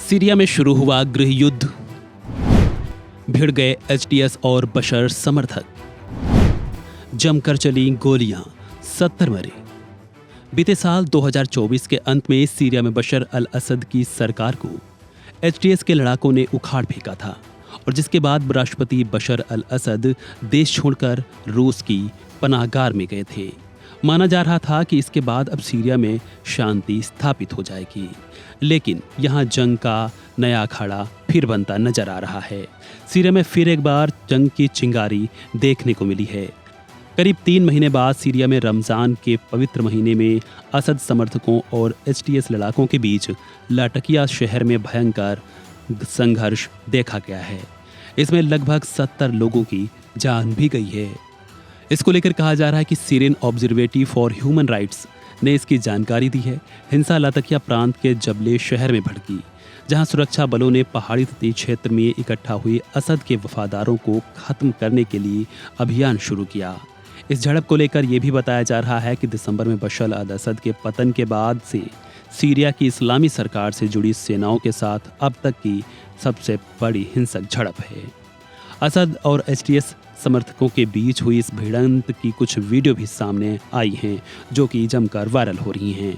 Syria में शुरू हुआ गृह युद्ध, भिड़ गए एचटीएस और बशर समर्थक, जमकर चली गोलियां, 70 मरे। बीते साल 2024 के अंत में सीरिया में बशर अल असद की सरकार को एचटीएस के लड़ाकों ने उखाड़ फेंका था और जिसके बाद राष्ट्रपति बशर अल असद देश छोड़कर रूस की पनाहगार में गए थे। माना जा रहा था कि इसके बाद अब सीरिया में शांति स्थापित हो जाएगी, लेकिन यहाँ जंग का नया अखाड़ा फिर बनता नजर आ रहा है। सीरिया में फिर एक बार जंग की चिंगारी देखने को मिली है। करीब 3 महीने बाद सीरिया में रमजान के पवित्र महीने में असद समर्थकों और एचटीएस लड़ाकों के बीच लाटकिया शहर में भयंकर संघर्ष देखा गया है। इसमें लगभग 70 लोगों की जान भी गई है। इसको लेकर कहा जा रहा है कि Syrian observatory for human rights ने इसकी जानकारी दी है। हिंसा लाटकिया प्रांत के जबले शहर में भड़की, जहां सुरक्षा बलों ने पहाड़ी तटीय क्षेत्र में इकट्ठा हुए असद के वफादारों को खत्म करने के लिए अभियान शुरू किया। इस झड़प को लेकर यह भी बताया जा रहा है कि दिसंबर में बशर अल असद के पतन के बाद से सीरिया की इस्लामी सरकार से जुड़ी सेनाओं के साथ अब तक की सबसे बड़ी हिंसक झड़प है। असद और एचटीएस समर्थकों के बीच हुई इस भिड़ंत की कुछ वीडियो भी सामने आई हैं, जो कि जमकर वायरल हो रही हैं।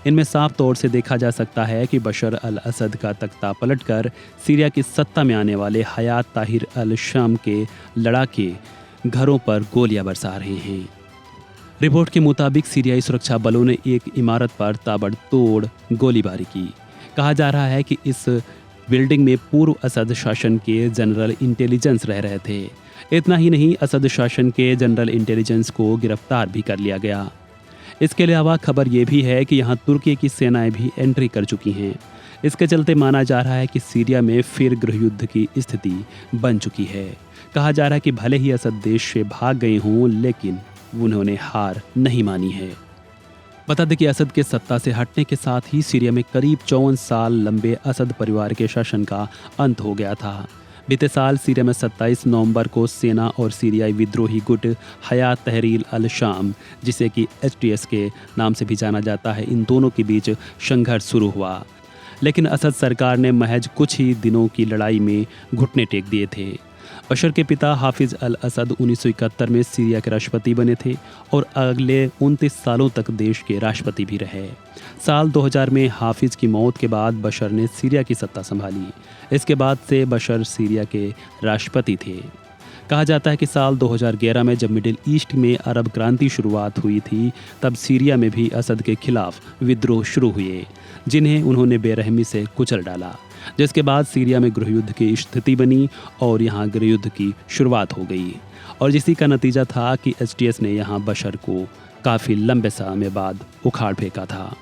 इनमें साफ तौर से देखा जा सकता है कि बशर अल असद का तख्ता पलटकर सीरिया की सत्ता में आने वाले हयात ताहिर अल शाम के लड़ाके घरों पर गोलियां बरसा रहे हैं। रिपोर्ट के मुताबिक सीरियाई सुरक्षा बलों ने एक इमारत पर ताबड़तोड़ गोलीबारी की। कहा जा रहा है कि इस बिल्डिंग में पूर्व असद शासन के जनरल इंटेलिजेंस रह रहे थे। इतना ही नहीं, असद शासन के जनरल इंटेलिजेंस को गिरफ्तार भी कर लिया गया। इसके अलावा खबर यह भी है कि यहाँ तुर्की की सेनाएं भी एंट्री कर चुकी हैं। इसके चलते माना जा रहा है कि सीरिया में फिर गृहयुद्ध की स्थिति बन चुकी है। कहा जा रहा है कि भले ही असद देश से भाग गए हों, लेकिन उन्होंने हार नहीं मानी है। बता दें कि असद के सत्ता से हटने के साथ ही सीरिया में करीब 54 साल लंबे असद परिवार के शासन का अंत हो गया था। बीते साल सीरिया में 27 नवंबर को सेना और सीरियाई विद्रोही गुट हयात तहरीर अल शाम, जिसे कि एचटीएस के नाम से भी जाना जाता है, इन दोनों के बीच संघर्ष शुरू हुआ। लेकिन असद सरकार ने महज कुछ ही दिनों की लड़ाई में घुटने टेक दिए थे। बशर के पिता हाफिज अल असद 1971 में सीरिया के राष्ट्रपति बने थे और अगले 29 सालों तक देश के राष्ट्रपति भी रहे। साल 2000 में हाफिज की मौत के बाद बशर ने सीरिया की सत्ता संभाली। इसके बाद से बशर सीरिया के राष्ट्रपति थे। कहा जाता है कि साल 2011 में जब मिडिल ईस्ट में अरब क्रांति शुरुआत हुई थी, तब सीरिया में भी असद के खिलाफ विद्रोह शुरू हुए, जिन्हें उन्होंने बेरहमी से कुचल डाला, जिसके बाद सीरिया में गृहयुद्ध की स्थिति बनी और यहाँ गृहयुद्ध की शुरुआत हो गई। और जिसी का नतीजा था कि एचटीएस ने यहाँ बशर को काफ़ी लंबे समय बाद उखाड़ फेंका था।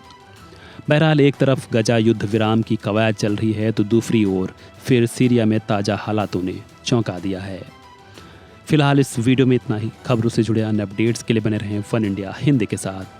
बहरहाल, एक तरफ गजा युद्ध विराम की कवायद चल रही है, तो दूसरी ओर फिर सीरिया में ताज़ा हालातों ने चौंका दिया है। फिलहाल इस वीडियो में इतना ही। खबरों से जुड़े अन्य अपडेट्स के लिए बने रहें वन इंडिया हिंदी के साथ।